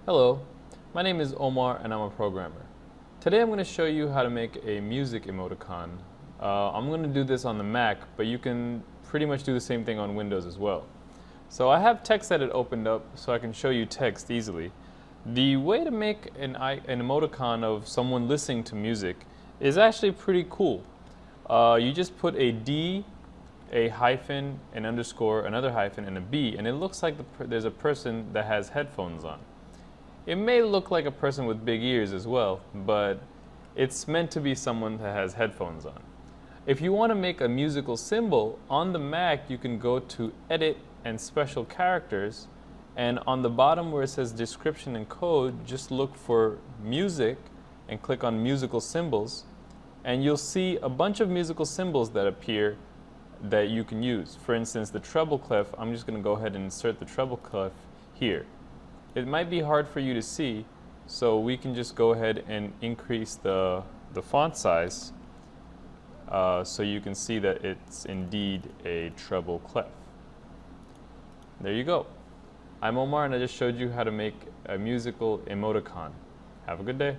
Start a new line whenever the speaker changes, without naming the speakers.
Hello, my name is Omar and I'm a programmer. Today I'm going to show you how to make a music emoticon. I'm going to do this on the Mac, but you can pretty much do the same thing on Windows as well. So I have TextEdit opened up so I can show you text easily. The way to make an emoticon of someone listening to music is actually pretty cool. You just put a D, a hyphen, an underscore, another hyphen, and a B, and it looks like there's a person that has headphones on. It may look like a person with big ears as well, but it's meant to be someone that has headphones on. If you want to make a musical symbol, on the Mac you can go to Edit and Special Characters, and on the bottom where it says Description and Code, just look for Music and click on Musical Symbols, and you'll see a bunch of musical symbols that appear that you can use. For instance, the treble clef, I'm just going to go ahead and insert the treble clef here. It might be hard for you to see, so we can just go ahead and increase the font size so you can see that it's indeed a treble clef. There you go. I'm Omar and I just showed you how to make a musical emoticon. Have a good day.